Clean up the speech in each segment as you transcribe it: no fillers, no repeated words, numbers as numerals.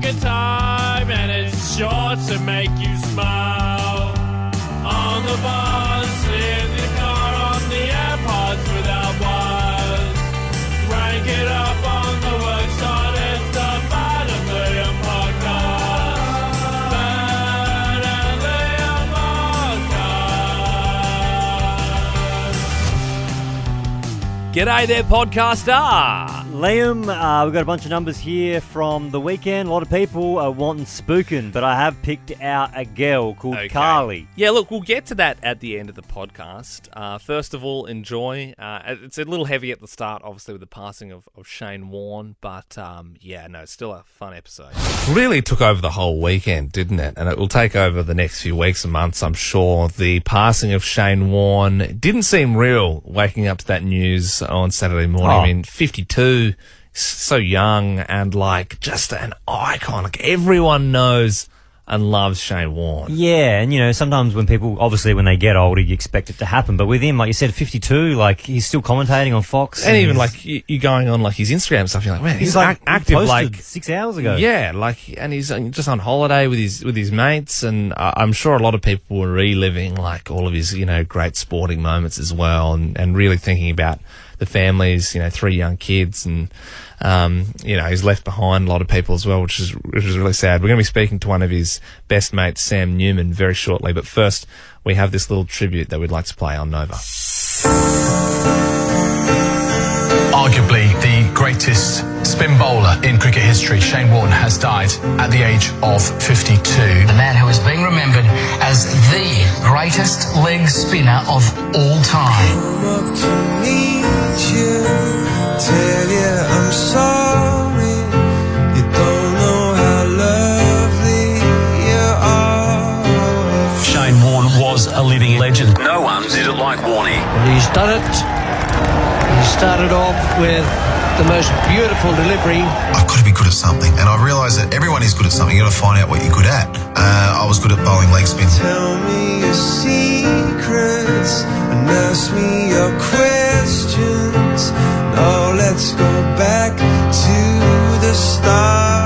good time, and it's sure to make you smile. On the bus, in the car, on the AirPods without wires. Rank it up on the worksite, it's the Bad and Liam podcast. Bad and Liam podcast. G'day there, podcaster. Liam, we've got a bunch of numbers here from the weekend. A lot of people are wanting spooking, but I have picked out a girl called Carly. Yeah, look, we'll get to that at the end of the podcast. First of all, enjoy. It's a little heavy at the start, obviously, with the passing of Shane Warne, but it's still a fun episode. Really took over the whole weekend, didn't it? And it will take over the next few weeks and months, I'm sure. The passing of Shane Warne didn't seem real, waking up to that news on Saturday morning. I mean, 52, so young, and just an icon. Everyone knows and loves Shane Warne. Yeah, and sometimes when people, obviously when they get older, you expect it to happen. But with him, like you said, 52, he's still commentating on Fox. And even you're going on his Instagram and stuff, you're like, man, he's active 6 hours ago. Yeah, and he's just on holiday with his mates, and I'm sure a lot of people were reliving all of his, great sporting moments as well, and really thinking about the families, 3 young kids, and he's left behind a lot of people as well, which is really sad. We're going to be speaking to one of his best mates, Sam Newman, very shortly. But first, we have this little tribute that we'd like to play on Nova. Arguably the greatest spin bowler in cricket history, Shane Warne, has died at the age of 52. The man who is being remembered as the greatest leg spinner of all time. Come up to meet you, tell you I'm sorry. You don't know how lovely you are. Shane Warne was a living legend. No one did it like Warnie. He's done it. He started off with the most beautiful delivery. I've got to be good at something, and I realise that everyone is good at something. You've got to find out what you're good at. I was good at bowling leg spin. Tell me your secrets and ask me your questions. Now let's go back to the start.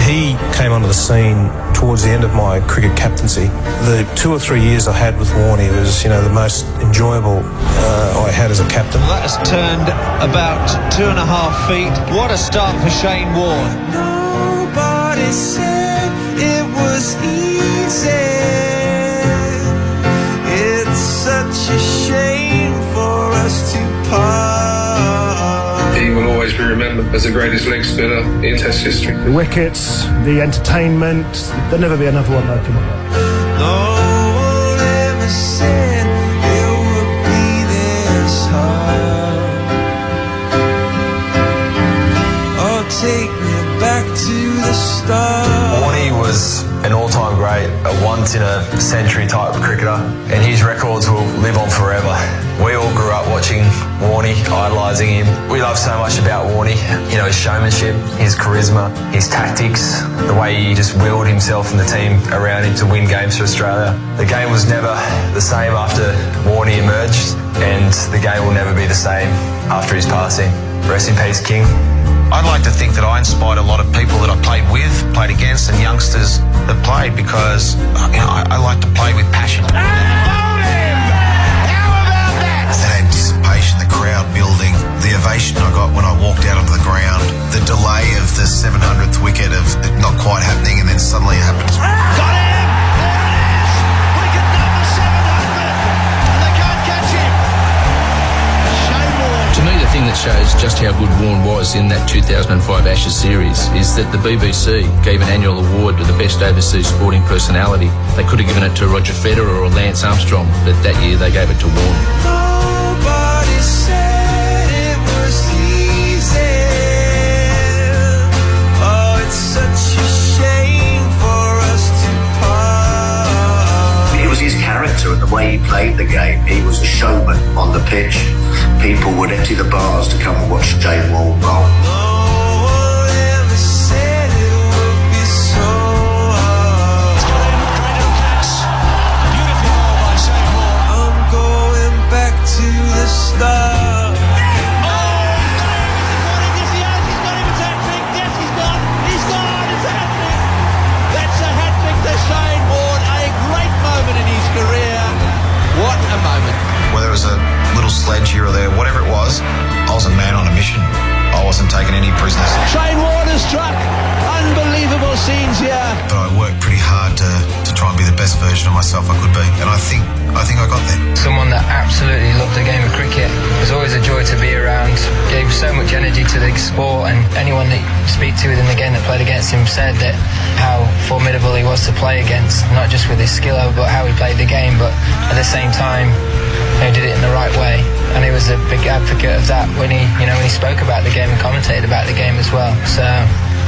He came onto the scene towards the end of my cricket captaincy. The 2 or 3 years I had with Warnie was, the most enjoyable I had as a captain. That has turned about 2.5 feet. What a start for Shane Warne. Nobody said it was easy. It's such a shame for us to part. He will always be remembered as the greatest leg spinner in Test history. The wickets, the entertainment, there'll never be another one like him. No one ever said it would be this hard. Oh, take me back to the start. Warnie was an all-time great, a once-in-a-century type of cricketer, and his records will live on forever. We all grew up watching Warnie, idolising him. We love so much about Warnie, his showmanship, his charisma, his tactics, the way he just willed himself and the team around him to win games for Australia. The game was never the same after Warnie emerged, and the game will never be the same after his passing. Rest in peace, King. I'd like to think that I inspired a lot of people that I played with, played against, and youngsters that played because I like to play with passion. That anticipation, the crowd building, the ovation I got when I walked out onto the ground, the delay of the 700th wicket of it not quite happening and then suddenly it happens. Got him! There it is! Wicket number 700! And they can't catch him! Shane Warne. To me, the thing that shows just how good Warne was in that 2005 Ashes series is that the BBC gave an annual award to the best overseas sporting personality. They could have given it to Roger Federer or Lance Armstrong, but that year they gave it to Warne. Nobody said it was easy. Oh, it's such a shame for us to part. It was his character and the way he played the game. He was a showman on the pitch. People would empty the bars to come and watch Shane Warne bowl. No one ever said it would be so hard. It's got him great little catch. Beautiful ball by Shane Warne. I'm going back to the start. Oh, he's got him. Yes, he has. He's got him. It's hat-trick. Yes, he's got. He's got. taken any prisoners. Shane Warne struck. Unbelievable scenes here. But I worked pretty hard to try and be the best version of myself I could be, and I think I got there. Someone that absolutely loved the game of cricket. It was always a joy to be around. Gave so much energy to the sport, and anyone that you speak to within the game that played against him said that how formidable he was to play against, not just with his skill but how he played the game, but at the same time he did it in the right way, and he was a big advocate of that when he spoke about the game and commentated about the game as well. So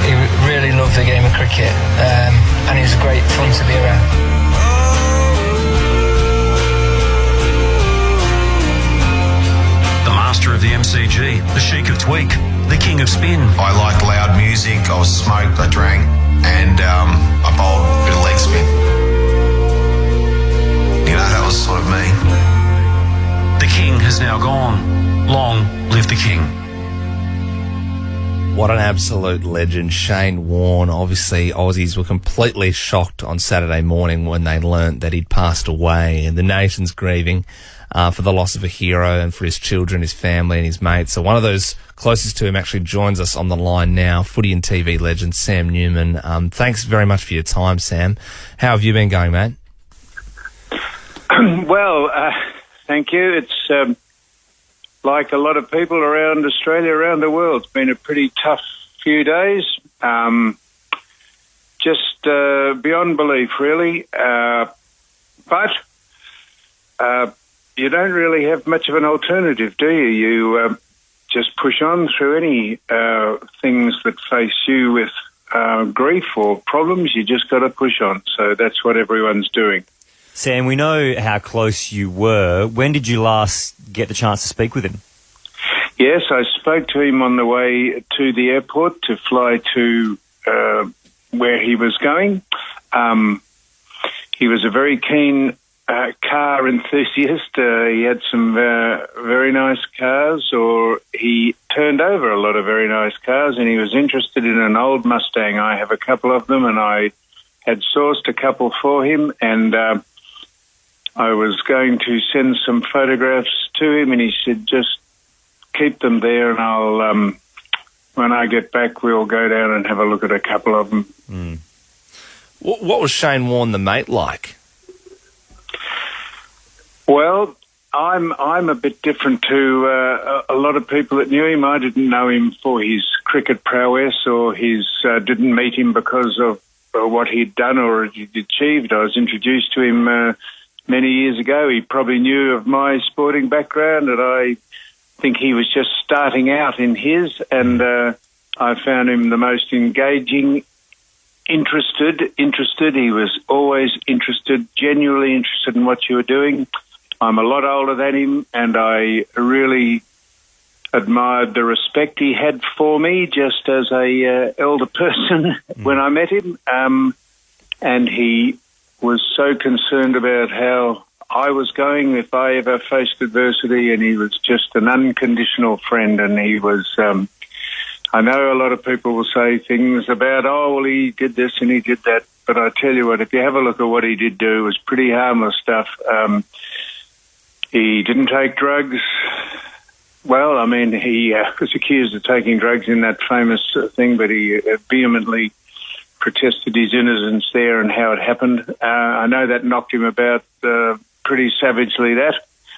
he really loved the game of cricket, and he was great fun to be around. The master of the MCG, the Sheik of Tweak, the king of spin. I liked loud music, I was smoked, I drank, and I bowled a bit of leg spin. You know, that was sort of me. The king has now gone. Long live the king. What an absolute legend, Shane Warne. Obviously, Aussies were completely shocked on Saturday morning when they learnt that he'd passed away, and the nation's grieving for the loss of a hero and for his children, his family and his mates. So one of those closest to him actually joins us on the line now, footy and TV legend Sam Newman. Thanks very much for your time, Sam. How have you been going, mate? Well, thank you. It's like a lot of people around Australia, around the world. It's been a pretty tough few days. Just beyond belief, really. But you don't really have much of an alternative, do you? You just push on through any things that face you with grief or problems. You just got to push on. So that's what everyone's doing. Sam, we know how close you were. When did you last get the chance to speak with him? Yes, I spoke to him on the way to the airport to fly to where he was going. He was a very keen car enthusiast. He had some very nice cars, or he turned over a lot of very nice cars, and he was interested in an old Mustang. I have a couple of them, and I had sourced a couple for him, and I was going to send some photographs to him, and he said, just keep them there, and I'll, when I get back, we'll go down and have a look at a couple of them. Mm. What was Shane Warne, the mate, like? Well, I'm a bit different to a lot of people that knew him. I didn't know him for his cricket prowess, or his didn't meet him because of what he'd done or he'd achieved. I was introduced to him many years ago. He probably knew of my sporting background, and I think he was just starting out in his, and I found him the most engaging, interested. He was always interested, genuinely interested in what you were doing. I'm a lot older than him, and I really admired the respect he had for me just as a elder person when I met him, and he was so concerned about how I was going if I ever faced adversity, and he was just an unconditional friend. And he was, I know a lot of people will say things about, oh, well, he did this and he did that, but I tell you what, if you have a look at what he did do, it was pretty harmless stuff. He didn't take drugs. Well, I mean, he was accused of taking drugs in that famous thing, but he vehemently protested his innocence there and how it happened. I know that knocked him about pretty savagely,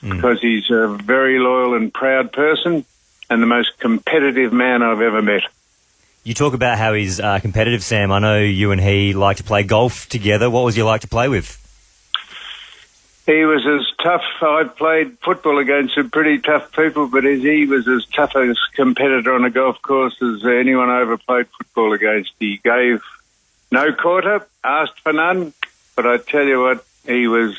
because he's a very loyal and proud person and the most competitive man I've ever met. You talk about how he's competitive, Sam. I know you and he like to play golf together. What was he like to play with? He was as tough. I've played football against some pretty tough people, but he was as tough a competitor on a golf course as anyone I ever played football against. He gave no quarter, asked for none, but I tell you what, he was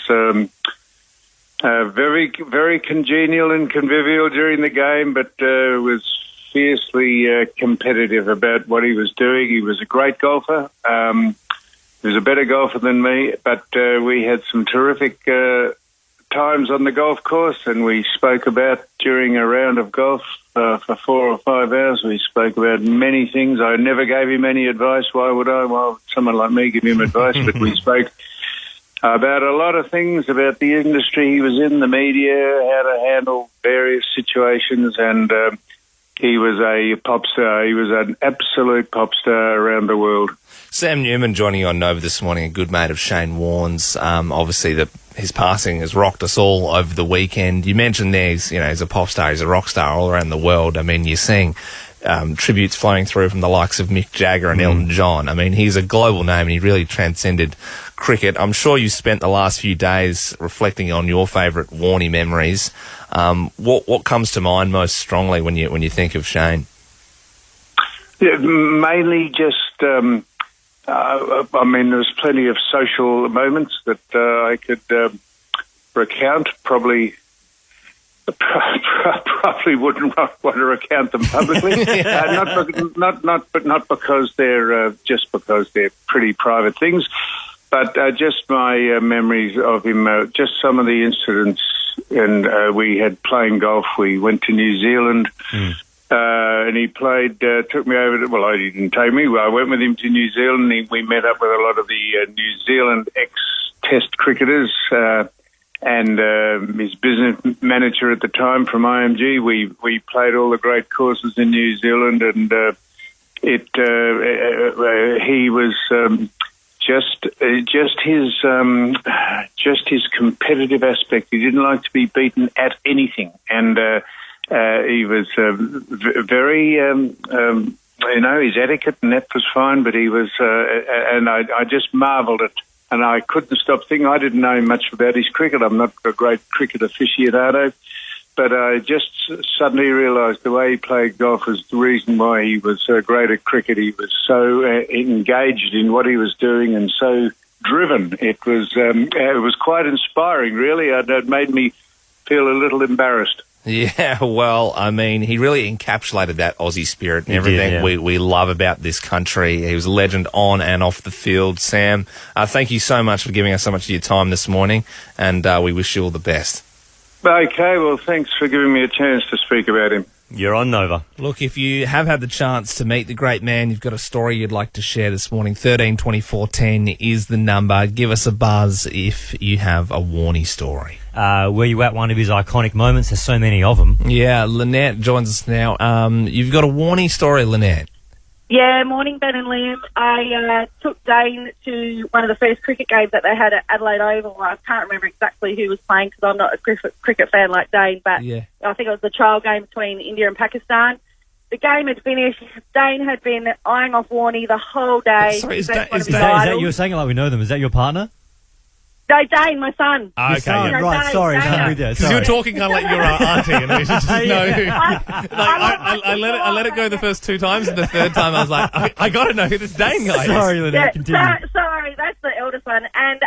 very, very congenial and convivial during the game, but was fiercely competitive about what he was doing. He was a great golfer. He was a better golfer than me, but we had some terrific times on the golf course, and we spoke about, during a round of golf for 4 or 5 hours, we spoke about many things. I never gave him any advice. Why would I? Well, someone like me give him advice, but we spoke about a lot of things, about the industry he was in, the media, how to handle various situations, and he was a pop star. He was an absolute pop star around the world. Sam Newman joining you on Nova this morning, a good mate of Shane Warne's. Obviously, his passing has rocked us all over the weekend. You mentioned there, he's a pop star, he's a rock star all around the world. I mean, you're seeing tributes flowing through from the likes of Mick Jagger and Elton John. I mean, he's a global name and he really transcended cricket. I'm sure you spent the last few days reflecting on your favourite Warnie memories. What comes to mind most strongly when you think of Shane? Yeah, mainly just, I mean, there was plenty of social moments that I could recount. Probably wouldn't want to recount them publicly. Not because they're just because they're pretty private things, but just my memories of him. Just some of the incidents, and we had playing golf. We went to New Zealand. And he played, took me over to, he didn't take me. I went with him to New Zealand. We met up with a lot of the New Zealand ex-Test cricketers and his business manager at the time from IMG. We played all the great courses in New Zealand, and he was just his competitive aspect. He didn't like to be beaten at anything, and he was very, his etiquette and that was fine, but he was, and I just marvelled at, and I couldn't stop thinking. I didn't know much about his cricket. I'm not a great cricket aficionado, but I just suddenly realised the way he played golf was the reason why he was so great at cricket. He was so engaged in what he was doing and so driven. It was quite inspiring, really. It made me feel a little embarrassed. Yeah, well, I mean, he really encapsulated that Aussie spirit and everything we love about this country. He was a legend on and off the field. Sam, thank you so much for giving us so much of your time this morning, and we wish you all the best. Okay, well, thanks for giving me a chance to speak about him. You're on Nova. Look, if you have had the chance to meet the great man, you've got a story you'd like to share this morning, 13 24 10 is the number. Give us a buzz if you have a Warnie story. Were you at one of his iconic moments? There's so many of them. Yeah, Lynette joins us now. You've got a Warnie story, Lynette. Yeah, morning, Ben and Liam. I took Dane to one of the first cricket games that they had at Adelaide Oval. I can't remember exactly who was playing because I'm not a cricket fan like Dane, but I think it was the trial game between India and Pakistan. The game had finished. Dane had been eyeing off Warnie the whole day. Sorry, is that you're saying it like we know them? Is that your partner? No, Dane, my son. Okay, son, right, Dane, sorry. Because you were talking kind of like you're our auntie, and we just know who. I let it go the first two times, and the third time I was like, I got to know who this Dane guy is. Sorry, Lynette, continue. Sorry, that's the eldest one. And,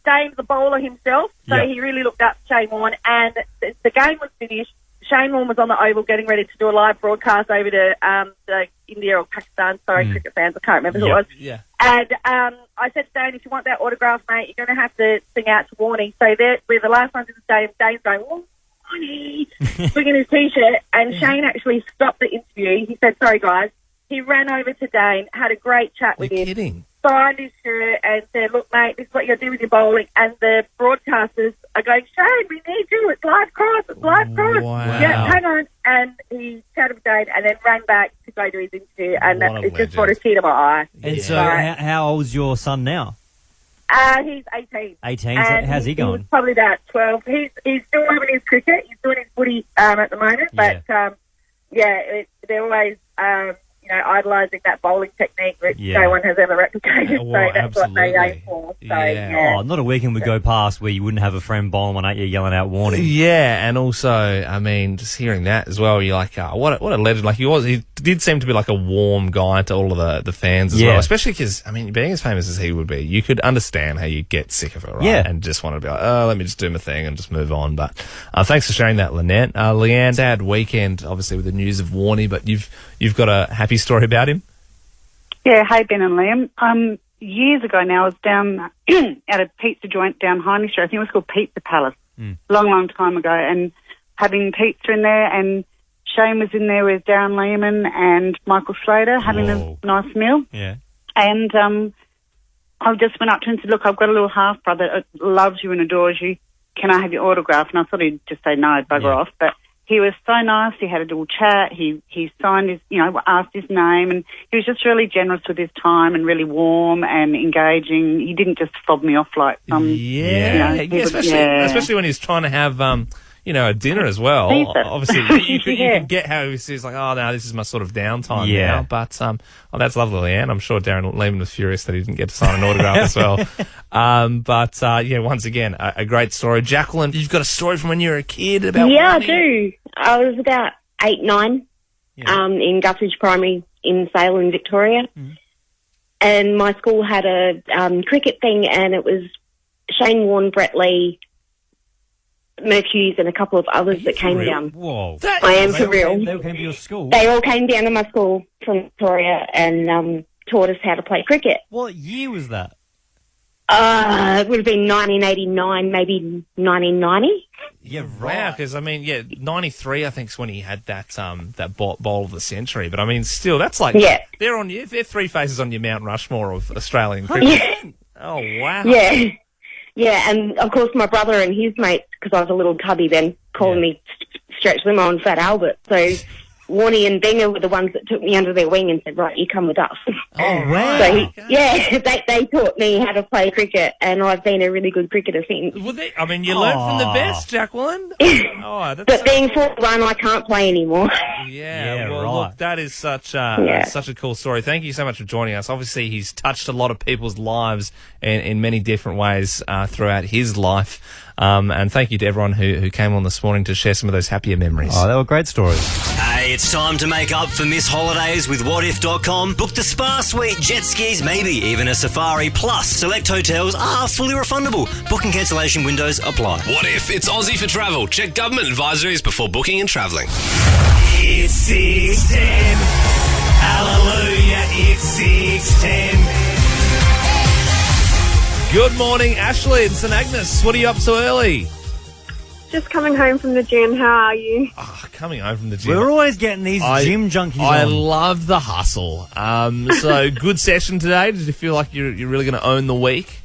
Dane's a bowler himself, so he really looked up Shane Warne, and the game was finished. Shane Warne was on the Oval getting ready to do a live broadcast over to the India or Pakistan, cricket fans, I can't remember who it was. Yeah. And I said to Dane, if you want that autograph, mate, you're going to have to sing out to Warnie. So we're the last ones in the stadium. Dane's going, Warnie, swinging his T-shirt. And Shane actually stopped the interview. He said, sorry, guys. He ran over to Dane, had a great chat with him. You're kidding. Signed his shirt and said, look, mate, this is what you're doing with your bowling. And the broadcasters are going, Shane, we need you. It's live cross. It's live cross. Wow. Yeah, hang on. And he chatted with Dane and then ran back to go to his interview. And it just brought a tear to my eye. And so how old's your son now? He's 18. 18? How's he going? He's probably about 12. He's still loving his cricket. He's doing his footy at the moment. But, they're always... idolising that bowling technique which no one has ever replicated. So that's what they aim for. So, Oh, not a weekend would go past where you wouldn't have a friend bowling one at you yelling out Warnie. Yeah, and also, I mean, just hearing that as well, you're like, what a legend. Like, he did seem to be like a warm guy to all of the fans as well, especially because, I mean, being as famous as he would be, you could understand how you get sick of it, right? Yeah. And just want to be like, let me just do my thing and just move on. But thanks for sharing that, Lynette. Leanne, sad weekend, obviously, with the news of Warnie, but you've got a happy story about him? Yeah, hey, Ben and Liam. Years ago now, I was down at a pizza joint down Hindley Street. I think it was called Pizza Palace. Long time ago, and having pizza in there, and Shane was in there with Darren Lehman and Michael Slater having a nice meal. Yeah. And I just went up to him and said, look, I've got a little half-brother that loves you and adores you. Can I have your autograph? And I thought he'd just say no, bugger off. But he was so nice. He had a little chat. He signed his, asked his name, and he was just really generous with his time and really warm and engaging. He didn't just fob me off like some. Especially when he's trying to have a dinner as well. Obviously, you could get how he's like, oh, no, this is my sort of downtime now. But that's lovely, Leanne. I'm sure Darren Lehman was furious that he didn't get to sign an autograph as well. Once again, a great story. Jacqueline, you've got a story from when you were a kid about Yeah, Warnie? I do. I was about 8, 9 in Guthridge Primary in Salem, Victoria. And my school had a cricket thing, and it was Shane Warne, Brett Lee, Mercuries, and a couple of others that came down. Whoa. I am for real. They all came to your school? They all came down to my school from Victoria and taught us how to play cricket. What year was that? It would have been 1989, maybe 1990. Yeah, wow. Because 93 I think is when he had that bowl of the century. But I mean, still, that's like they're three faces on your Mount Rushmore of Australian cricket. Oh wow. Yeah, and of course my brother and his mates, because I was a little cubby then, calling me Stretch Limo and Fat Albert. So Warnie and Binger were the ones that took me under their wing and said, right, you come with us. Oh, wow. So they taught me how to play cricket, and I've been a really good cricketer since. Well, you learned from the best, Jacqueline. But being 41, I can't play anymore. Look, that is such a cool story. Thank you so much for joining us. Obviously, he's touched a lot of people's lives in many different ways throughout his life. And thank you to everyone who came on this morning to share some of those happier memories. Oh, they were great stories. Hey, it's time to make up for missed holidays with whatif.com. Book the spa suite, jet skis, maybe even a safari. Plus, select hotels are fully refundable. Booking cancellation windows apply. What if? It's Aussie for travel. Check government advisories before booking and travelling. It's 6:10. Hallelujah, it's 6:10. Good morning, Ashley and St Agnes. What are you up so early? Just coming home from the gym. How are you? Coming home from the gym. We're always getting these gym junkies I on. love the hustle. So good session today. Did you feel like you're really going to own the week?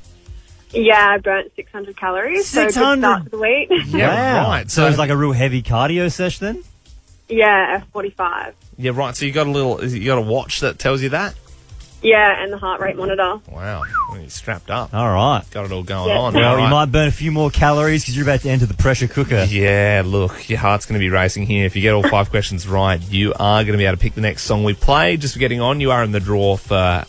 Yeah, I burnt 600 calories. 600? So good start to the week. Yeah, right. So it's like a real heavy cardio session then? Yeah, F45. Yeah, right. So you got a watch that tells you that? Yeah, and the heart rate monitor. Wow. Well, you're strapped up. All right. Got it all going on. Well, right. you might burn a few more calories because you're about to enter the pressure cooker. Yeah, look, your heart's going to be racing here. If you get all 5 questions right, you are going to be able to pick the next song we play. Just for getting on, you are in the draw for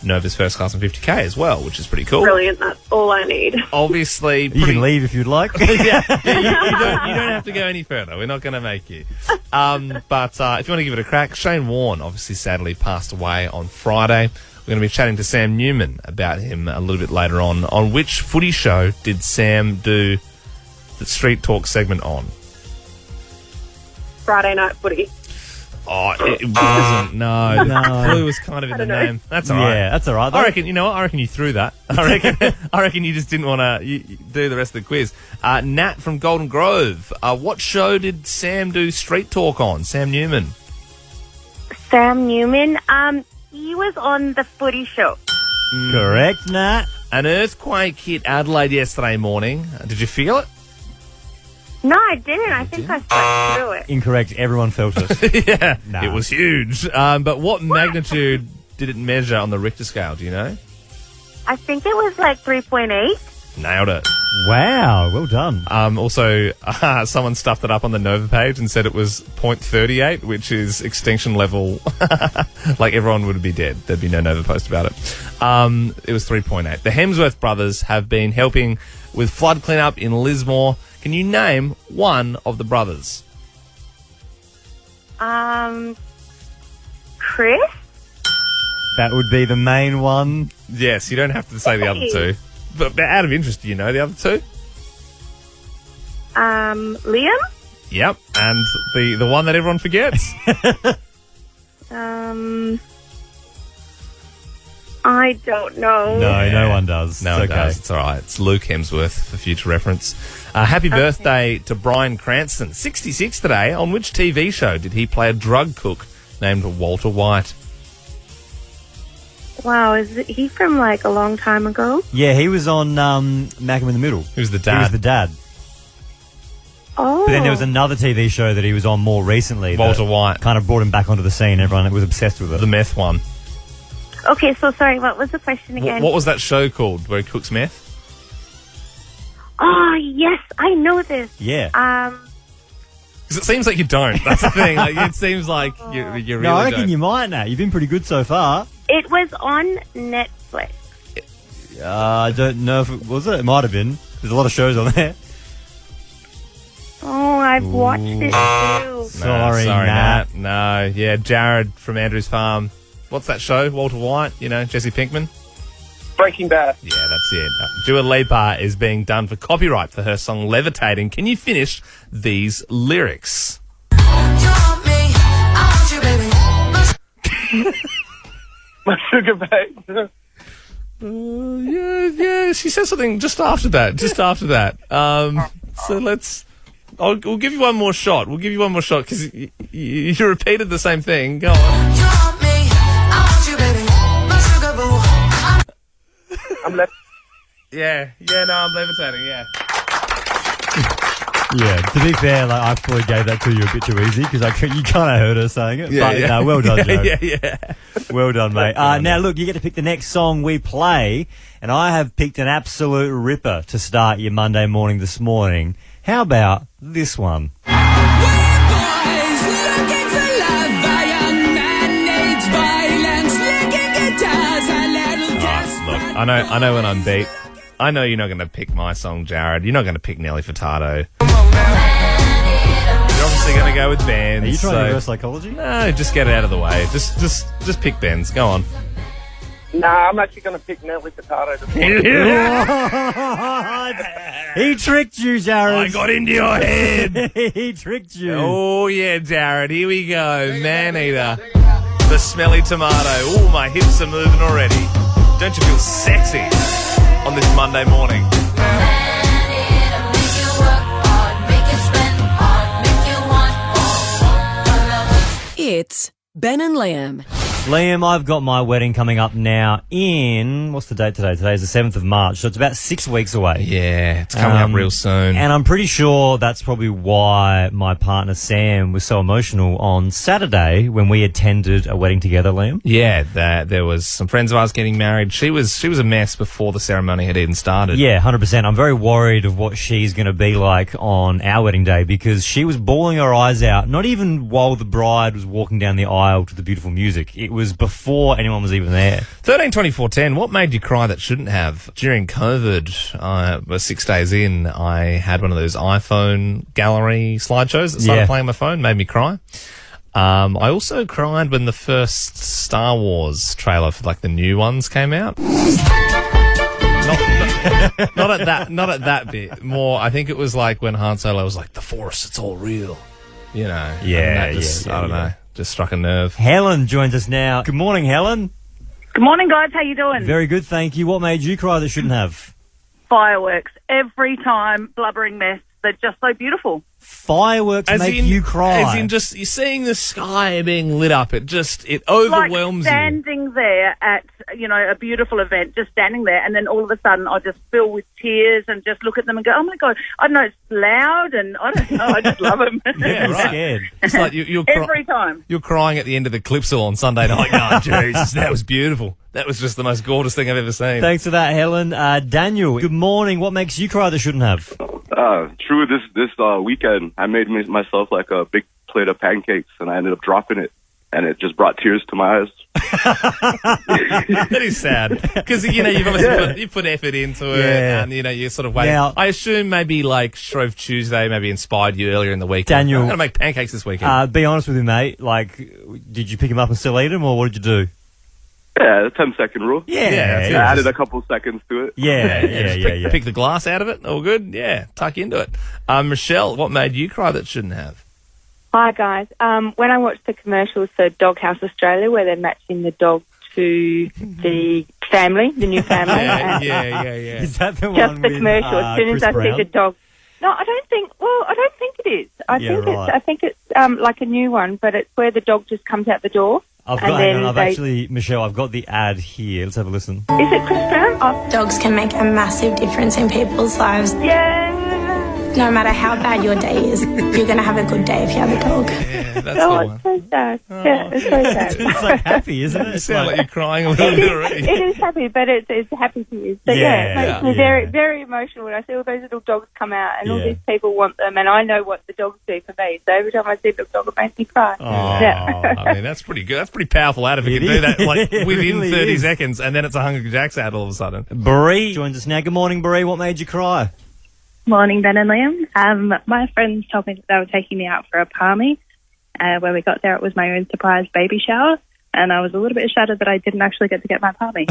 Nova's First Class and 50K as well, which is pretty cool. Brilliant. That's all I need. Obviously. You can leave if you'd like. You don't have to go any further. We're not going to make you. But if you want to give it a crack, Shane Warne obviously sadly passed away on Friday. We're going to be chatting to Sam Newman about him a little bit later on. On which footy show did Sam do the Street Talk segment on? Friday Night Footy. Oh, it wasn't. No. Blue was kind of in the name. That's all right. Yeah, that's all right. I reckon, I reckon you threw that. I reckon you just didn't want to do the rest of the quiz. Nat from Golden Grove. What show did Sam do Street Talk on? Sam Newman. Sam Newman. He was on the Footy Show. Correct, Nat. An earthquake hit Adelaide yesterday morning. Did you feel it? No, I didn't. I think I slept through it. Incorrect. Everyone felt it. Yeah, Nah. It was huge. But what magnitude did it measure on the Richter scale? Do you know? I think it was like 3.8. Nailed it. Wow, well done. Also, someone stuffed it up on the Nova page and said it was 0.38, which is extinction level. Like everyone would be dead. There'd be no Nova post about it. It was 3.8. The Hemsworth brothers have been helping with flood cleanup in Lismore. Can you name one of the brothers? Chris? That would be the main one. Yes, you don't have to say the other two. But out of interest, do you know the other two? Liam? Yep, and the one that everyone forgets? I don't know. No one does. No one does. It's all right. It's Luke Hemsworth for future reference. Happy birthday to Bryan Cranston. 66 today. On which TV show did he play a drug cook named Walter White? Wow, is he from like a long time ago? Yeah, he was on Malcolm in the Middle. Who's the dad? He was the dad. But then there was another TV show that he was on more recently. Walter that White. kind of brought him back onto the scene. Everyone was obsessed with it. The meth one. Okay, so sorry, what was the question again? What was that show called where he cooks meth? Oh, yes, I know this. Yeah. Because it seems like you don't. That's the thing. Like, it seems like you really No, I reckon don't. you might now. You've been pretty good so far. It was on Netflix. I don't know if it was it. It might have been. There's a lot of shows on there. Oh, I've watched it too. Sorry, Nat. No, yeah, Jared from Andrew's Farm. What's that show? Walter White, Jesse Pinkman? Breaking Bad. Yeah, that's it. Dua Lipa is being done for copyright for her song Levitating. Can you finish these lyrics? My sugar babe. Yeah, she says something just after that. So we'll give you one more shot. Because you repeated the same thing. Go on. I'm left. Yeah, no, I'm levitating, yeah. Yeah, to be fair, like, I probably gave that to you a bit too easy because you kind of heard her saying it. Yeah, but, yeah. No, well done, Joe. Yeah. Well done, mate. Now, look, you get to pick the next song we play, and I have picked an absolute ripper to start your Monday morning this morning. How about this one? Look, I know when I'm beat. I know you're not going to pick my song, Jared. You're not going to pick Nelly Furtado. You're obviously going to go with Ben's. Are you trying to reverse psychology? No, just get it out of the way. Just pick Ben's. Go on. Nah, I'm actually going to pick Nelly Furtado. He tricked you, Jared. I got into your head. He tricked you. Oh, yeah, Jared. Here we go. Man-eater. The smelly tomato. Oh, my hips are moving already. Don't you feel sexy on this Monday morning? It's Ben and Liam. Liam, I've got my wedding coming up now in, what's the date today? Today's the 7th of March, so it's about 6 weeks away. Yeah, it's coming up real soon. And I'm pretty sure that's probably why my partner Sam was so emotional on Saturday when we attended a wedding together, Liam. Yeah, there was some friends of ours getting married. She was a mess before the ceremony had even started. Yeah, 100%. I'm very worried of what she's going to be like on our wedding day because she was bawling her eyes out, not even while the bride was walking down the aisle to the beautiful music. It was before anyone was even there. 13-24-10, what made you cry that shouldn't have? During COVID, 6 days in, I had one of those iPhone gallery slideshows that started playing on my phone, made me cry. I also cried when the first Star Wars trailer for like the new ones came out. Not at that bit. More, I think it was like when Han Solo was like, the Force, it's all real. I don't know. Just struck a nerve. Helen joins us now. Good morning, Helen. Good morning, guys. How you doing? Very good, thank you. What made you cry that shouldn't have? Fireworks. Every time, blubbering mess. They're just so beautiful. Fireworks make you cry. As in just you're seeing the sky being lit up. It overwhelms like standing there at, a beautiful event, just standing there, and then all of a sudden I just fill with tears and just look at them and go, oh my God, I know it's loud and I don't know, I just love them. Yeah, right. Scared. It's like you're every time. You're crying at the end of the Clipsal on Sunday night. Oh, Jesus, that was beautiful. That was just the most gorgeous thing I've ever seen. Thanks for that, Helen. Daniel, good morning. What makes you cry that shouldn't have? True. This weekend, I made myself like a big plate of pancakes, and I ended up dropping it, and it just brought tears to my eyes. That is sad because you've obviously put effort into it, and you sort of wait. Now, I assume maybe like Shrove Tuesday maybe inspired you earlier in the week. Daniel, I'm gonna make pancakes this weekend. Be honest with me, mate. Like, did you pick them up and still eat them, or what did you do? Yeah, the 10-second rule. Yeah, I added a couple seconds to it. Yeah. Pick the glass out of it. All good. Yeah, tuck into it. Michelle, what made you cry that shouldn't have? Hi, guys. When I watched the commercials for Doghouse Australia, where they're matching the dog to the family, the new family. Yeah. Is that the just one the with, commercial? As soon as I see the dog. No, I don't think it is. I think it's like a new one, but it's where the dog just comes out the door. Michelle, I've got the ad here. Let's have a listen. Is it Chris Brown? Dogs can make a massive difference in people's lives. Yeah. no matter how bad your day is, you're going to have a good day if you have a dog. Yeah, that's Oh, the it's one. so sad. Yeah, it's so sad. It's like happy, isn't it? You It's sound like you're crying a little bit already. It is happy, but it's happy to you. So Yeah, it makes me very, very emotional when I see all those little dogs come out and all these people want them, and I know what the dogs do for me. So every time I see a little dog, it makes me cry. Oh, I mean, that's pretty good. That's pretty powerful ad if you can do that like It within really 30 is. seconds, and then it's a Hungry Jack's ad all of a sudden. Bree joins us now. Good morning, Bree. What made you cry? Morning, Ben and Liam. My friends told me that they were taking me out for a palmy. When we got there, it was my own surprise baby shower, and I was a little bit shattered that I didn't actually get to get my palmy.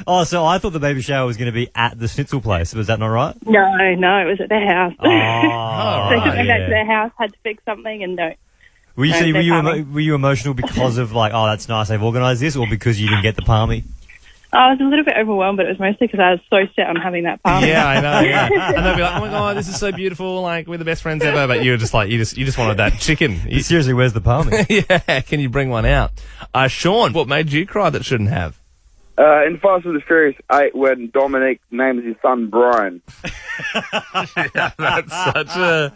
Oh, so I thought the baby shower was going to be at the schnitzel place. Was that not right? No, it was at their house. Oh, They took me back yeah. to their house, had to fix something, and no. Were you, No, so they're were you, palmy. were you emotional because of like, oh, that's nice, they've organised this, or because you didn't get the palmy? I was a little bit overwhelmed, but it was mostly because I was so set on having that palmy. Yeah, I know. Yeah, and they'll be like, "Oh my god, this is so beautiful! Like we're the best friends ever." But you're just like, you just wanted that chicken. Seriously, where's the palmy? Yeah, can you bring one out? Sean, what made you cry that shouldn't have? In Fast and the Furious 8, when Dominic names his son Brian. Yeah, that's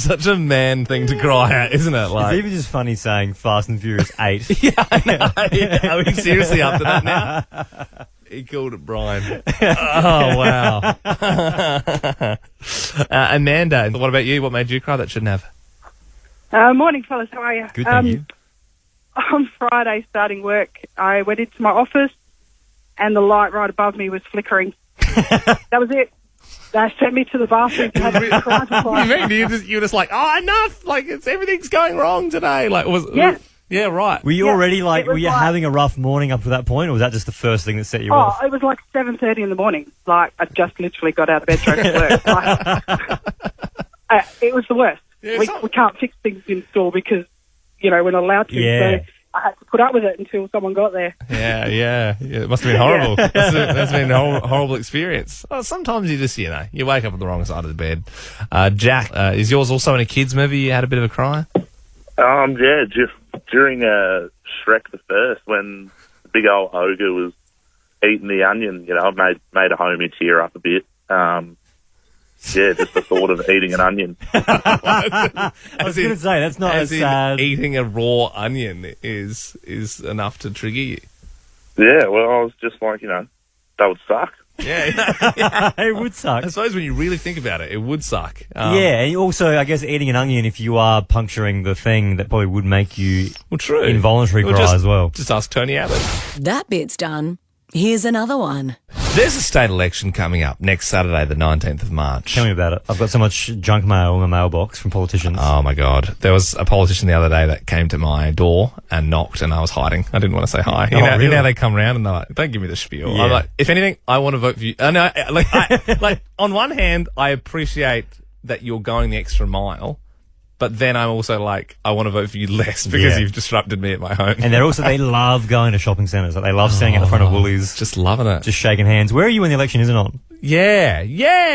such a man thing to cry at, isn't it? Like, It's even just funny saying Fast and Furious 8. yeah, I know. Yeah, are we seriously up to that now? He called it Brian. Oh wow. Amanda, what about you? What made you cry that shouldn't have? Morning, fellas. How are you? Good, thank you. On Friday, starting work, I went into my office and the light right above me was flickering. That was it. They sent me to the bathroom to have a cry to What do you mean? You're just like, oh, enough! Like everything's going wrong today. Like, yeah, right. Were you already like, it was were you like- having a rough morning up to that point, or was that just the first thing that set you off? Oh, it was like 7:30 in the morning. Like, I just literally got out of bed trying to work. Like, it was the worst. Yeah, we can't fix things in store because, we're not allowed to. Yeah. So I had to put up with it until someone got there. Yeah. It must have been horrible. That's been a horrible experience. Oh, sometimes you just, you wake up on the wrong side of the bed. Jack, is yours also in a kids movie? You had a bit of a cry? Yeah, just during Shrek the First, when the big old ogre was eating the onion, it made a homie tear up a bit. Yeah, just the thought of eating an onion. I was going to say, that's not as sad. Eating a raw onion is enough to trigger you. Yeah, well, I was just like, that would suck. Yeah. It would suck. I suppose when you really think about it, it would suck. Yeah, and also, I guess, eating an onion, if you are puncturing the thing, that probably would make you involuntary cry as well. Just ask Tony Abbott. That bit's done. Here's another one. There's a state election coming up next Saturday, the 19th of March. Tell me about it. I've got so much junk mail in my mailbox from politicians. Oh, my God. There was a politician the other day that came to my door and knocked, and I was hiding. I didn't want to say hi. You know, really? they come round and they're like, don't give me the spiel. Yeah. I'm like, if anything, I want to vote for you. No, like, on one hand, I appreciate that you're going the extra mile, but then I'm also like, I want to vote for you less because you've disrupted me at my home. And they love going to shopping centres. Like, they love standing at the front of Woolies. Just loving it. Just shaking hands. Where are you when the election isn't on? Yeah.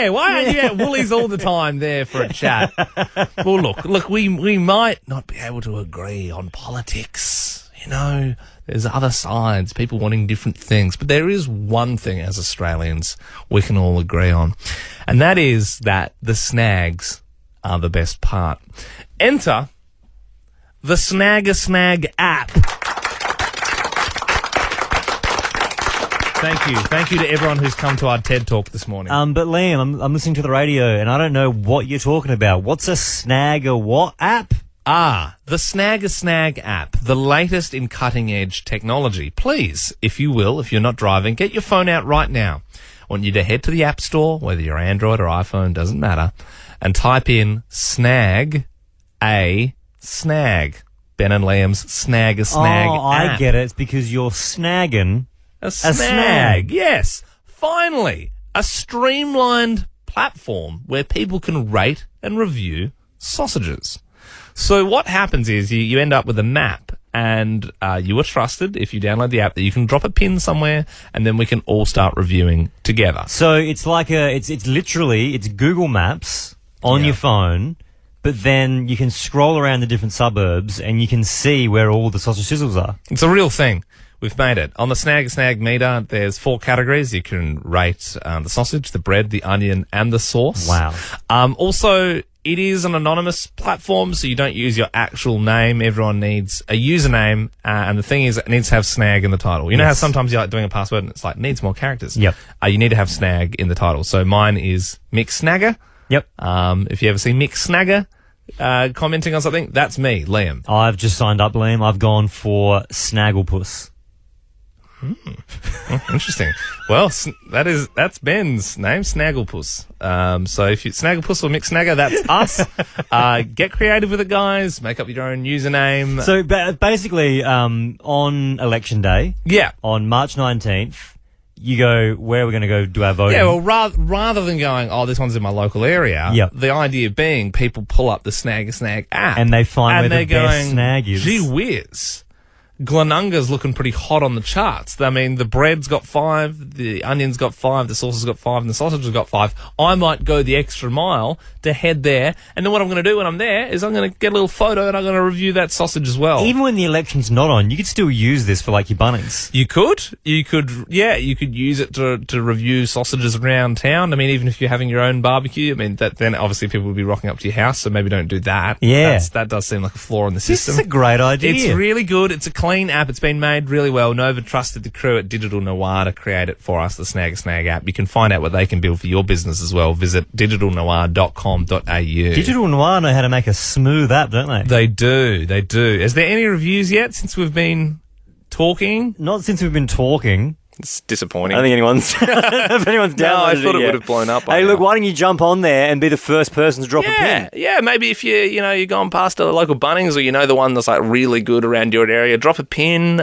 Why aren't you at Woolies all the time there for a chat? Well, look, we might not be able to agree on politics. There's other sides, people wanting different things. But there is one thing as Australians we can all agree on, and that is that the snags are the best part. Enter the Snag A Snag app. Thank you to everyone who's come to our TED Talk this morning. But Liam, I'm listening to the radio and I don't know what you're talking about. What's a Snag A what app? The Snag A Snag app, the latest in cutting-edge technology. Please, if you will, if you're not driving, get your phone out right now. I want you to head to the App Store, whether you're Android or iPhone, doesn't matter, and type in Snag A Snag. Ben and Liam's Snag A Snag app. I get it. It's because you're snagging a snag. Yes. Finally, a streamlined platform where people can rate and review sausages. So what happens is you end up with a map, and you are trusted if you download the app that you can drop a pin somewhere, and then we can all start reviewing together. So it's like it's literally Google Maps on your phone, but then you can scroll around the different suburbs and you can see where all the sausage sizzles are. It's a real thing. We've made it. On the Snag A Snag meter, there's 4 categories. You can rate the sausage, the bread, the onion, and the sauce. Wow. Also, it is an anonymous platform, so you don't use your actual name. Everyone needs a username, and the thing is, it needs to have Snag in the title. You know how sometimes you're like doing a password and it's like, needs more characters? Yep. You need to have Snag in the title. So mine is Mick Snagger. Yep. If you ever see Mick Snagger commenting on something, that's me, Liam. I've just signed up, Liam. I've gone for Snagglepuss. Interesting. Well, that's Ben's name, Snaglepuss. So if you Snagglepuss or Mick Snagger, that's us. Get creative with it, guys. Make up your own username. So basically, on election day, on March 19th, you go, where are we going to go do our voting? Yeah, well, rather than going, oh, this one's in my local area, the idea being people pull up the Snag A Snag app. And they find where the best snag is. Gee whiz. Glenunga's looking pretty hot on the charts. I mean, the bread's got 5, the onion's got 5, the sauce has got 5, and the sausage has got 5. I might go the extra mile to head there, and then what I'm going to do when I'm there is I'm going to get a little photo and I'm going to review that sausage as well. Even when the election's not on, you could still use this for, like, your Bunnings. You could use it to review sausages around town. I mean, even if you're having your own barbecue, I mean, then obviously people will be rocking up to your house, so maybe don't do that. Yeah. That does seem like a flaw in the system. This is a great idea. It's really good. It's a clean app. It's been made really well. Nova trusted the crew at Digital Noir to create it for us, the Snag A Snag app. You can find out what they can build for your business as well. Visit digitalnoir.com.au. Digital Noir know how to make a smooth app, don't they? They do. Is there any reviews yet since we've been talking? Not since we've been talking. It's disappointing. I don't think anyone's downloaded No, I thought it yet. would have blown up. Hey, look, why don't you jump on there and be the first person to drop a pin? Yeah, maybe if you're going past a local Bunnings or you know the one that's like really good around your area, drop a pin,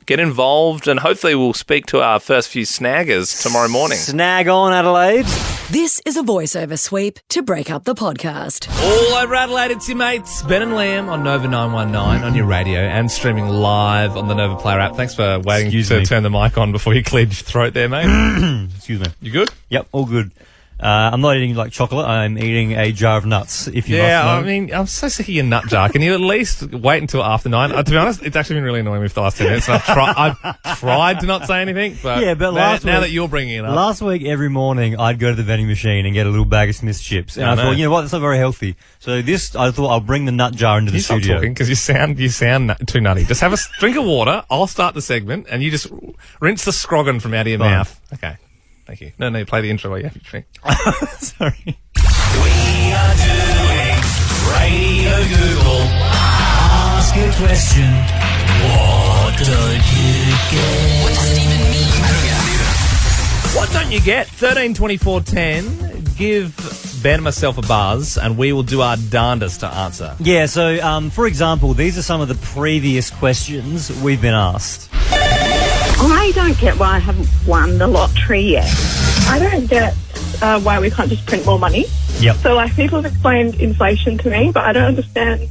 get involved, and hopefully we'll speak to our first few snaggers tomorrow morning. Snag on, Adelaide. This is a voiceover sweep to break up the podcast. All over Adelaide, it's your mates, Ben and Liam on Nova 919 on your radio and streaming live on the Nova Player app. Thanks for waiting to turn the mic on before you cleared your throat there, mate. Excuse me. You good? Yep, all good. I'm not eating like chocolate. I'm eating a jar of nuts, if you must know. I mean, I'm so sick of your nut jar. Can you at least wait until after 9? To be honest, it's actually been really annoying me for the last 10 minutes. And I've tried to not say anything, but, now that you're bringing it up. Last week, every morning, I'd go to the vending machine and get a little bag of Smith's chips. And I thought, you know what, that's not very healthy. So I thought I'll bring the nut jar into the studio. Stop talking, because you sound too nutty. Just have a drink of water, I'll start the segment, and you just rinse the scroggin from out of your mouth. Okay. Thank you. No, play the intro while you have your drink. Sorry. We are doing Radio Google. Ask a question. What don't you get? What does it even mean? What don't you get? 13 24 10. Give Ben and myself a buzz, and we will do our darndest to answer. Yeah, so, for example, these are some of the previous questions we've been asked. I don't get why I haven't won the lottery yet. I don't get why we can't just print more money. Yep. So, people have explained inflation to me, but I don't understand,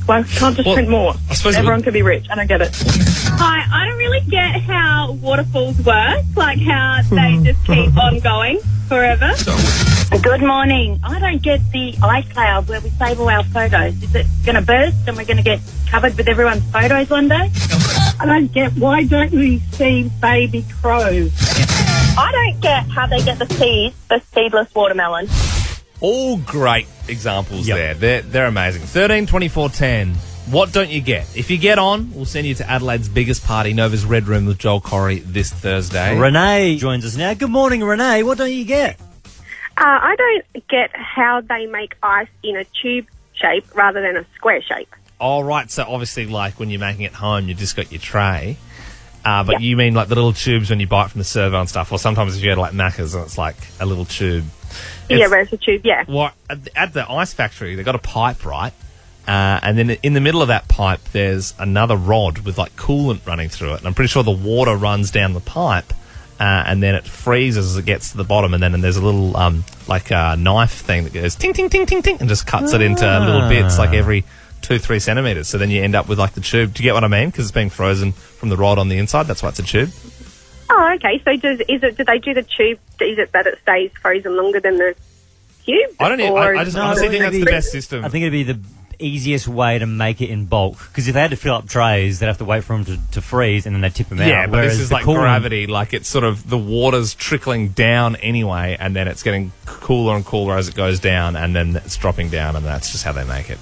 why we can't just print more. I suppose everyone can be rich. I don't get it. Hi, I don't really get how waterfalls work, like how they just keep on going forever. Good morning. I don't get the iCloud where we save all our photos. Is it going to burst and we're going to get covered with everyone's photos one day? I don't get, why don't we see baby crows? I don't get how they get the seeds for seedless watermelon. All great examples there. They're amazing. 13 24 10. What don't you get? If you get on, we'll send you to Adelaide's biggest party, Nova's Red Room with Joel Corey this Thursday. Renee joins us now. Good morning, Renee. What don't you get? I don't get how they make ice in a tube shape rather than a square shape. Oh, right. So obviously, like when you're making it home, you just got your tray. But you mean like the little tubes when you buy it from the servo and stuff, or sometimes if you go to like Macca's and it's like a little tube. Where it's a tube, Well, at the ice factory, they've got a pipe, right? And then in the middle of that pipe, there's another rod with like coolant running through it. And I'm pretty sure the water runs down the pipe. And then it freezes as it gets to the bottom, and then there's a little like a knife thing that goes ting ting ting ting ting, and just cuts it into little bits, like every 2-3 centimeters. So then you end up with like the tube. Do you get what I mean? Because it's being frozen from the rod on the inside. That's why it's a tube. Oh, okay. So do they do the tube? Is it that it stays frozen longer than the cube? I don't know. I just honestly think that's the best system. I think it'd be easiest way to make it in bulk? Because if they had to fill up trays, they'd have to wait for them to freeze and then they'd tip them out. Yeah, but Whereas this is the like cool one- gravity. Like it's sort of the water's trickling down anyway, and then it's getting cooler and cooler as it goes down, and then it's dropping down, and that's just how they make it.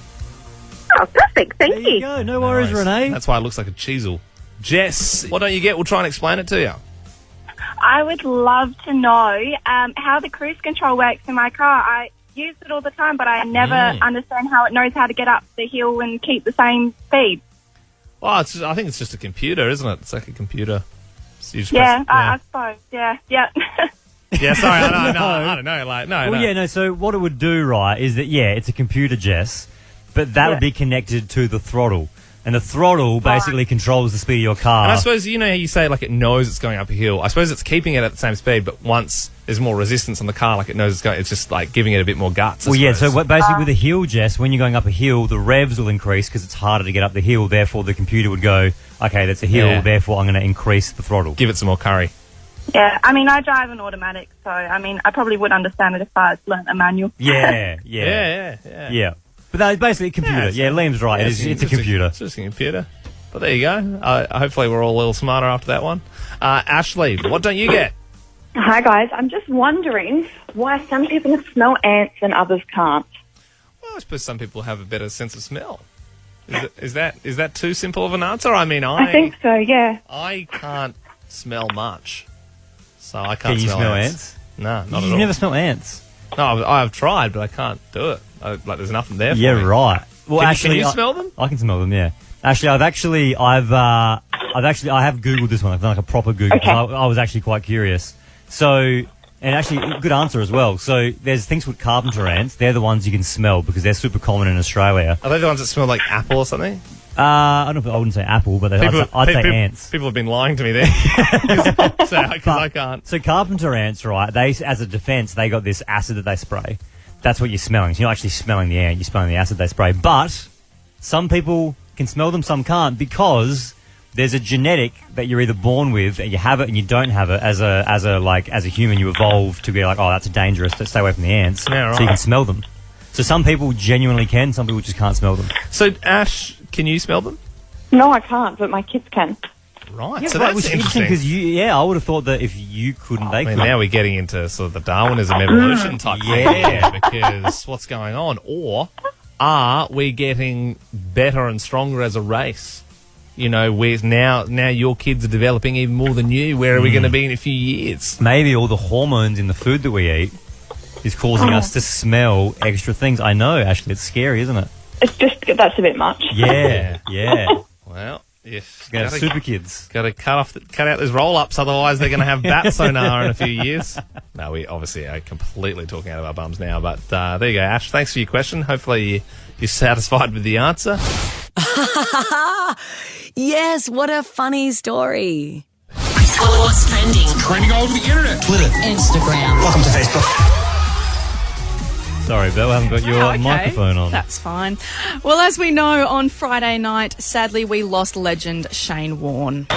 Oh, perfect. Thank you. There you go. No worries, Renee. That's why it looks like a cheesel. Jess, what don't you get? We'll try and explain it to you. I would love to know how the cruise control works in my car. I use it all the time, but I never understand how it knows how to get up the hill and keep the same speed. Well, I think it's just a computer, isn't it? It's like a computer. So you just Yeah, press- I suppose. Yeah. Yeah, sorry, I don't know. Like, no, Well, no. yeah, no. So what it would do, right, is that it's a computer, Jess, but that would be connected to the throttle, and the throttle basically controls the speed of your car. And I suppose, you know how you say, like, it knows it's going up a hill. I suppose it's keeping it at the same speed, but once there's more resistance on the car, like it knows it's just, like, giving it a bit more guts. I Well, yeah, so suppose. basically with a hill, Jess, when you're going up a hill, the revs will increase because it's harder to get up the hill. Therefore, the computer would go, okay, that's a hill, Yeah. therefore I'm going to increase the throttle. Give it some more curry. Yeah, I mean, I drive an automatic, so, I mean, I probably would understand it if I learnt a manual. Yeah. Yeah. But that's basically a computer. Yeah, Liam's right. It's a computer. It's just a computer. But there you go. Hopefully we're all a little smarter after that one. Ashley, what don't you get? Hi, guys. I'm just wondering why some people can smell ants and others can't. Well, I suppose some people have a better sense of smell. Is that too simple of an answer? I mean, I think so, yeah. I can't smell much, so I can't Can you smell ants. ants? No, not at all. You've never smelled ants? No, I've tried, but I can't do it. There's nothing there for me. Yeah, right. Well, Can you smell them? I can smell them. Yeah. Actually, I have Googled this one. I've done like a proper Google. Okay. I was actually quite curious. So, and actually, good answer as well. So, there's things called carpenter ants. They're the ones you can smell because they're super common in Australia. Are they the ones that smell like apple or something? I wouldn't say apple, but I'd say ants. People have been lying to me there. Because I can't. So carpenter ants, right, they, as a defence, they got this acid that they spray. That's what you're smelling. So you're not actually smelling the ant, you're smelling the acid they spray. But some people can smell them, some can't, because there's a genetic that you're either born with, and you have it and you don't have it. As a human, you evolve to be like, oh, that's dangerous, let's stay away from the ants. Yeah, right. So you can smell them. So some people genuinely can, some people just can't smell them. So, Ash, can you smell them? No, I can't, but my kids can. Right, Yeah, so right, that's which is interesting. because I would have thought that if you couldn't, they I mean, could. now we're getting into sort of the Darwinism evolution type thing. Yeah, because what's going on? Or are we getting better and stronger as a race? You know, where's now your kids are developing even more than you. Where are we going to be in a few years? Maybe all the hormones in the food that we eat is causing us to smell extra things. I know, Ashley, it's scary, isn't it? It's just, that's a bit much. Yeah. Well, yes. Got super kids. Got to cut out those roll-ups, otherwise they're going to have bat sonar in a few years. No, we obviously are completely talking out of our bums now, but there you go, Ash. Thanks for your question. Hopefully you're satisfied with the answer. Yes, what a funny story. What's trending? Trending all over the internet. Twitter. Instagram. Welcome to Facebook. Sorry, Bill, I haven't got your microphone on. That's fine. Well, as we know, on Friday night, sadly, we lost legend Shane Warne.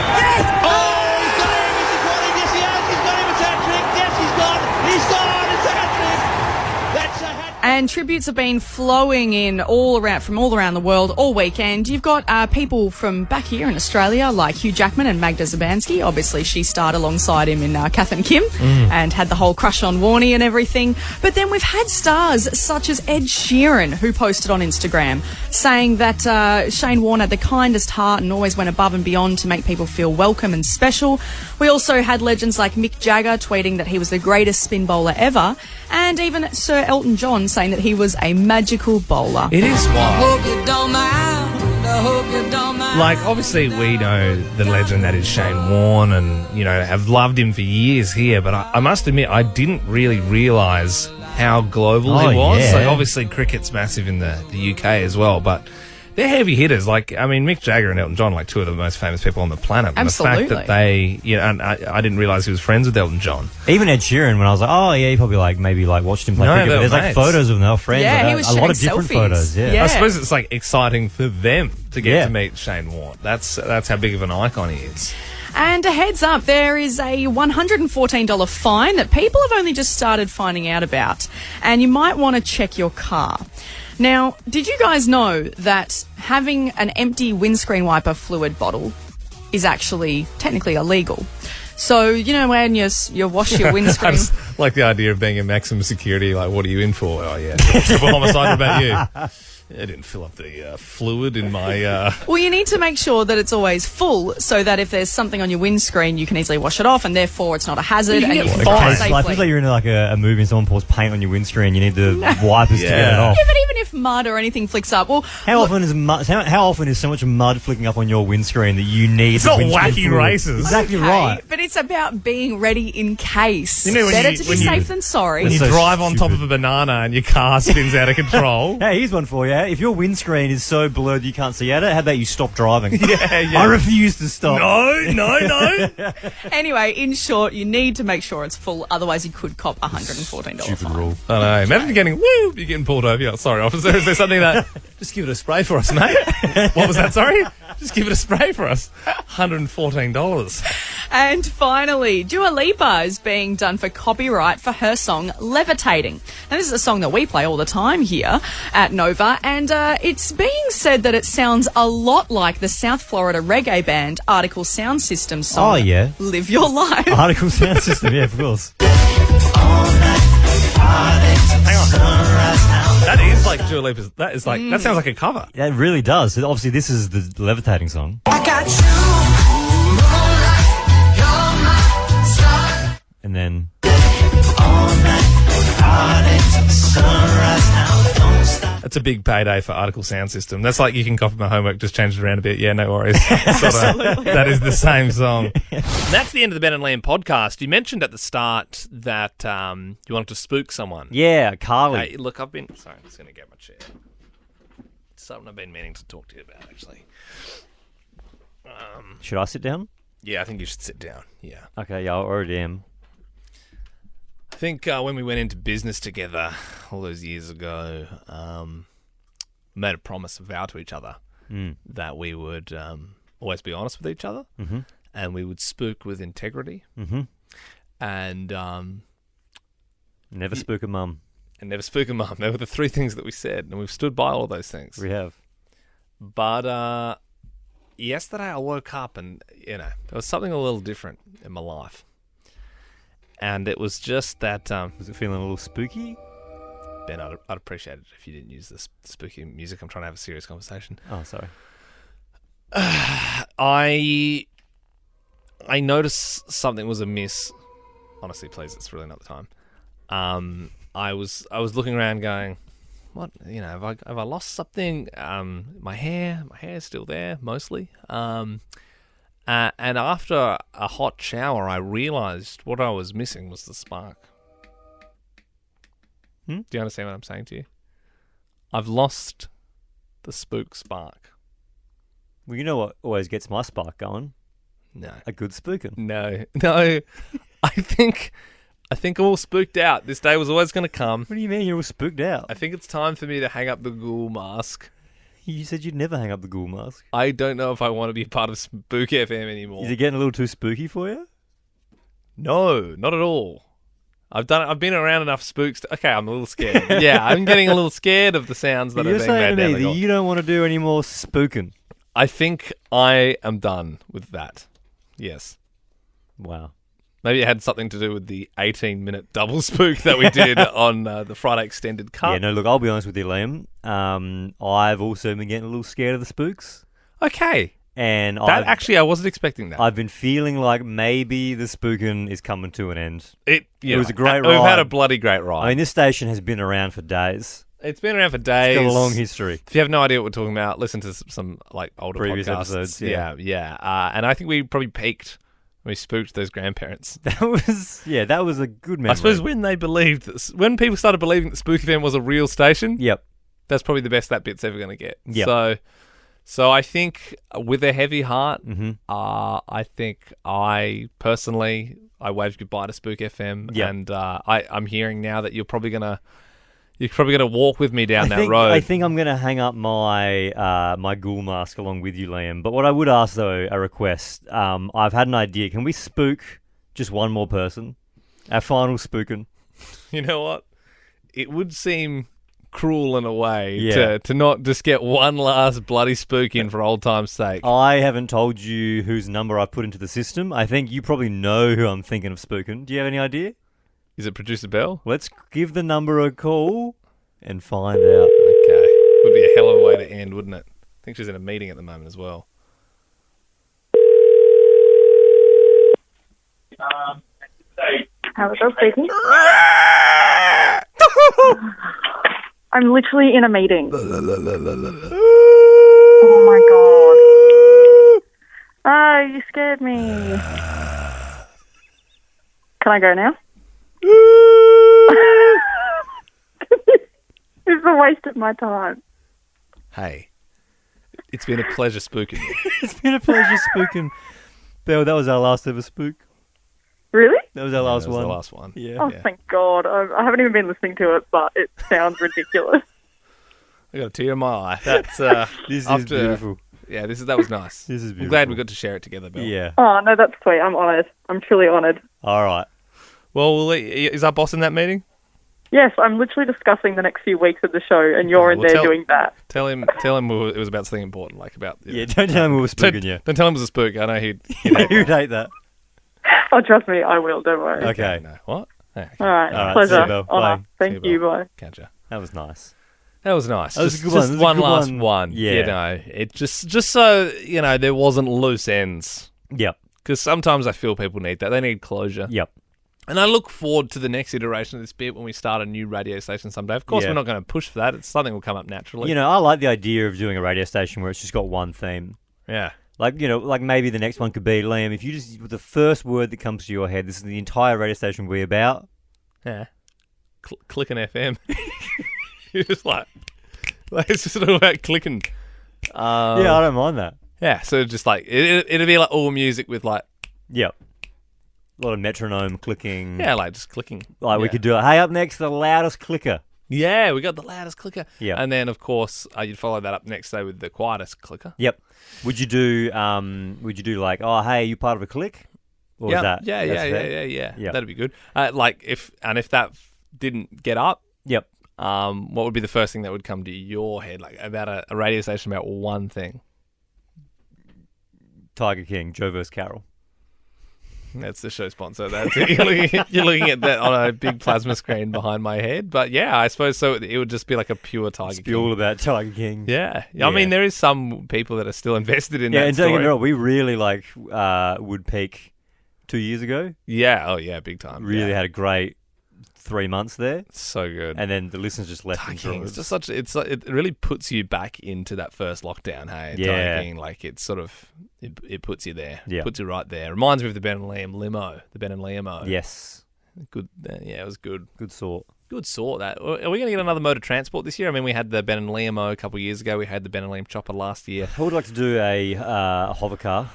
And tributes have been flowing in from all around the world all weekend. You've got people from back here in Australia, like Hugh Jackman and Magda Szubanski. Obviously, she starred alongside him in Kath and Kim and had the whole crush on Warnie and everything. But then we've had stars such as Ed Sheeran, who posted on Instagram saying that Shane Warne had the kindest heart and always went above and beyond to make people feel welcome and special. We also had legends like Mick Jagger tweeting that he was the greatest spin bowler ever, and even Sir Elton John saying that he was a magical bowler. It is wild. Hope you don't mind. I hope you don't mind. Like, obviously, we know the legend that is Shane Warne and, you know, have loved him for years here, but I must admit, I didn't really realise how global he was. Yeah. So, obviously, cricket's massive in the UK as well, but they're heavy hitters. Like, I mean, Mick Jagger and Elton John are like two of the most famous people on the planet. Absolutely. And the fact that and I didn't realise he was friends with Elton John. Even Ed Sheeran, when I was like, oh, yeah, he probably maybe watched him play No, cricket. they But were there's mates. photos of them, they were friends. Yeah, like, he was a lot of sharing different selfies. photos. Yeah. Yeah. I suppose it's like exciting for them to get to meet Shane Warne. That's how big of an icon he is. And a heads up, there is a $114 fine that people have only just started finding out about. And you might want to check your car. Now, did you guys know that having an empty windscreen wiper fluid bottle is actually technically illegal? So, you know, when you wash your windscreen... I just like the idea of being in maximum security. Like, what are you in for? Oh, yeah. Triple homicide. What about you? I didn't fill up the fluid in my... Well, you need to make sure that it's always full so that if there's something on your windscreen, you can easily wash it off and therefore it's not a hazard and you can drive safely. I feel like you're in like a movie and someone pours paint on your windscreen. You need the wipers to get it off. Yeah, but even if mud or anything flicks up, well... How often is so much mud flicking up on your windscreen that you need... It's not wacky races. Exactly right. But it's about being ready in case. You know, Better to be safe than sorry. When you drive on top of a banana and your car spins out of control. Hey, here's one for you. If your windscreen is so blurred you can't see at it, how about you stop driving? Yeah. I refuse to stop. No. Anyway, in short, you need to make sure it's full, otherwise you could cop a $114 Stupid fine. rule. I know. Imagine you're getting pulled over. Oh, sorry, officer. Is there something that... Just give it a spray for us, mate. What was that, sorry? Just give it a spray for us. $114. And finally, Dua Lipa is being done for copyright for her song Levitating. Now, this is a song that we play all the time here at Nova, and it's being said that it sounds a lot like the South Florida reggae band Article Sound System song. Oh, yeah. Live Your Life. Article Sound System, yeah, of course. Hang on. That is like Dua Lipa's. That is like that sounds like a cover. Yeah, it really does. Obviously, this is the Levitating song. I got you, moonlight, you're my star. And then... That's a big payday for Article Sound System. That's like you can copy my homework, just change it around a bit. Yeah, no worries. Absolutely. That is the same song. That's the end of the Ben and Liam podcast. You mentioned at the start that you wanted to spook someone. Yeah, Carly. Hey, look, Sorry, I'm just going to get my chair. It's something I've been meaning to talk to you about, actually. Should I sit down? Yeah, I think you should sit down. Yeah. Okay, yeah, I already am. I think when we went into business together all those years ago, made a promise, a vow to each other that we would always be honest with each other, and we would spook with integrity, and never spook a mum. And never spook a mum. They were the three things that we said, and we've stood by all of those things. We have. But yesterday I woke up and, there was something a little different in my life. And it was just that... was it feeling a little spooky? Ben, I'd appreciate it if you didn't use this spooky music. I'm trying to have a serious conversation. Oh, sorry. I noticed something was amiss. Honestly, please, it's really not the time. I was looking around going, what, have I lost something? My hair's still there, mostly. And after a hot shower, I realised what I was missing was the spark. Do you understand what I'm saying to you? I've lost the spook spark. Well, you know what always gets my spark going? No. A good spooking. No. I think I'm all spooked out. This day was always going to come. What do you mean you're all spooked out? I think it's time for me to hang up the ghoul mask. You said you'd never hang up the ghoul mask. I don't know if I want to be part of Spook FM anymore. Is it getting a little too spooky for you? No, not at all. I've been around enough spooks. Okay, I'm a little scared. Yeah, I'm getting a little scared of the sounds that are being made down the You're saying to me gulch. that you don't want to do any more spooking? I think I am done with that. Yes. Wow. Maybe it had something to do with the 18-minute double spook that we did on the Friday Extended Cut. Yeah, no, look, I'll be honest with you, Liam. I've also been getting a little scared of the spooks. Okay. And I wasn't expecting that. I've been feeling like maybe the spooking is coming to an end. It was a great ride. We've had a bloody great ride. I mean, this station has been around for days. It's been around for days. It's got a long history. If you have no idea what we're talking about, listen to some older previous podcasts. episodes. Yeah. And I think we probably peaked when we spooked those grandparents. That was a good memory. I suppose when people started believing that Spook FM was a real station. Yep. That's probably the best that bit's ever going to get. Yep. So I think with a heavy heart, I think I personally waved goodbye to Spook FM, and I'm hearing now that you're probably going to You're probably going to walk with me down that road. I think I'm going to hang up my my ghoul mask along with you, Liam. But what I would ask, though, a request. I've had an idea. Can we spook just one more person? Our final spooking. You know what? It would seem cruel in a way Yeah. to not just get one last bloody spook in for old time's sake. I haven't told you whose number I put into the system. I think you probably know who I'm thinking of spooking. Do you have any idea? Is it Producer Bell? Let's give the number a call and find out. Okay. Would be a hell of a way to end, wouldn't it? I think she's in a meeting at the moment as well. How is that speaking? I'm literally in a meeting. Oh my god. Oh, you scared me. Can I go now? It's a waste of my time. Hey, it's been a pleasure spooking you. It's been a pleasure spooking. Belle, that was our last ever spook. Really? That was our last one. The last one. Yeah. Oh, thank God. I haven't even been listening to it, but it sounds ridiculous. I got a tear in my eye. That's This is beautiful. Yeah, that was nice. This is beautiful. I'm glad we got to share it together, Bill. Yeah. Oh, no, that's sweet. I'm honoured. I'm truly honoured. All right. Well, is our boss in that meeting? Yes, I'm literally discussing the next few weeks of the show, and you're in there doing that. Tell him it was about something important, like about... Yeah, don't tell him we were spooking you. Don't tell him it was a spook. I know he'd You'd hate that. Oh, trust me, I will. Don't worry. Okay. No. What? Okay. All right. All right, Pleasure. see you, Belle. Honour. Bye. Thank you. Bye. Catch ya. That was nice. That was nice. That was just, a good one. just That was a one good last one. one. Yeah. You know, it just so, you know, there wasn't loose ends. Yep. Because sometimes I feel people need that. They need closure. Yep. And I look forward to the next iteration of this bit when we start a new radio station someday. Of course, Yeah. we're not going to push for that. It's something will come up naturally. You know, I like the idea of doing a radio station where it's just got one theme. Yeah. Like, you know, like maybe the next one could be, Liam, if you just, with the first word that comes to your head, this is the entire radio station will be about. Yeah. Clicking FM. You're just like, it's just all about clicking. Yeah, I don't mind that. Yeah, so just like, it'll be like all music with like... Yep. A lot of metronome clicking. Yeah, like just clicking. Like we could do it. Hey, up next, the loudest clicker. Yeah, we got the loudest clicker. Yeah. And then, of course, you'd follow that up next day with the quietest clicker. Yep. Would you do like, oh, hey, you part of a click? Or yeah, is that? Yeah. Yep. That'd be good. Like if that didn't get up, yep. What would be the first thing that would come to your head, like about a radio station about one thing? Tiger King, Joe vs. Carol. That's the show sponsor. That's it. You're looking at that on a big plasma screen behind my head. But yeah, I suppose so. It would just be like a pure Tiger King. It's all about Tiger King. Yeah. I mean, there is some people that are still invested in that and don't get story. me wrong, we really would peak 2 years ago. Yeah. Oh yeah, big time. Really had a great 3 months there. So good. And then the listeners just left Tiger in King, droves. it's just it really puts you back into that first lockdown. Hey, Yeah. Tiger King, like it's sort of it puts you there. Yeah. Puts you right there. Reminds me of the Ben and Liam limo. The Ben and Liam. Yes. Good. Yeah, it was good. Good sort. Good sort. That. Are we going to get another mode of transport this year? I mean, we had the Ben and Liam a couple of years ago. We had the Ben and Liam chopper last year. I would like to do a hover car.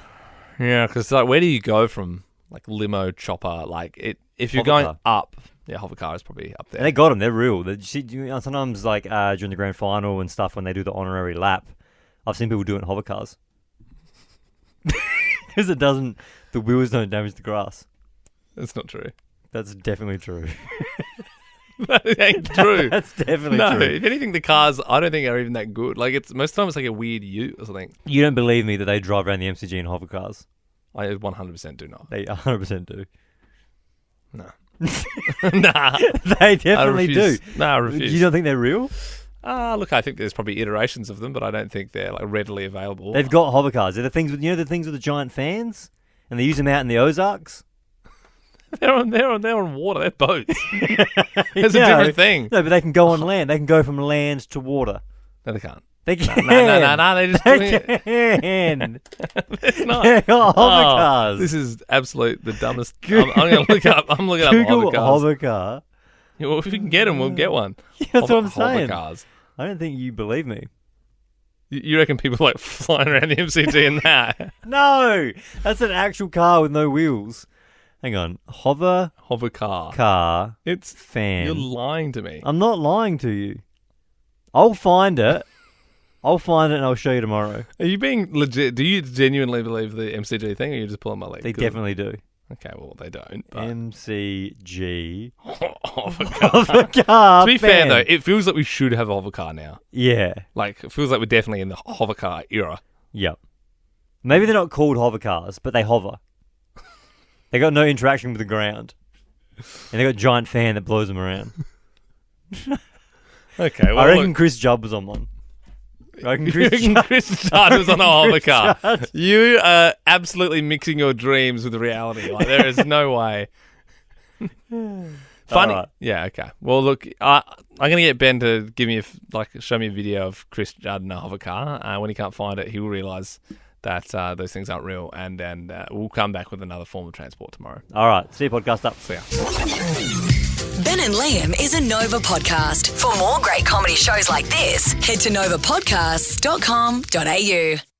Yeah, because like, where do you go from like limo chopper? Like if you're Hover going car. up. Yeah, hover car is probably up there. And they got them. They're real. Sometimes, like during the grand final and stuff, when they do the honorary lap, I've seen people do it in hover cars because the wheels don't damage the grass. That's not true. That's definitely true. That ain't true. That's definitely no, true. if anything, the cars I don't think are even that good. Like it's most of the time it's like a weird ute or something. You don't believe me that they drive around the MCG in hover cars? I 100% do not. They 100% do. No. Nah. They definitely do. Nah, I refuse. You don't think they're real? Look, I think there's probably iterations of them, but I don't think they're like readily available. They've got hover cars. They're the things with the things with the giant fans, and they use them out in the Ozarks. They're on water. They're boats. It's a different thing. No, but they can go on land. They can go from land to water. No, they can't. They can. No. They just can. It's not. They've got hover cars. This is absolute the dumbest. I'm going to look up. I'm looking up Google hover cars. hover car. Yeah, well, if we can get them, we'll get one. Yeah, that's what I'm Hover saying. cars. I don't think you believe me. You reckon people like flying around the MCG in that? No, that's an actual car with no wheels. Hang on. Hover car. It's fan. You're lying to me. I'm not lying to you. I'll find it. And I'll show you tomorrow. Are you being legit? Do you genuinely believe the MCG thing, or are you just pulling my leg? They definitely do. Okay, well, they don't. But... MCG. To be fair, though, it feels like we should have a hover car now. Yeah. Like, it feels like we're definitely in the hover car era. Yep. Maybe they're not called hover cars, but they hover. They got no interaction with the ground. And they got a giant fan that blows them around. Okay, well, I reckon Chris Judd was on one. Chris Judd was on a hover car. You are absolutely mixing your dreams with reality. Like, there is no way. Funny. Right. Yeah, okay. Well, look, I'm going to get Ben to show me a video of Chris Judd in a hover car. When he can't find it, he will realise that those things aren't real, and we'll come back with another form of transport tomorrow. All right. See you, podcast up. See ya. Ben and Liam is a Nova podcast. For more great comedy shows like this, head to novapodcasts.com.au.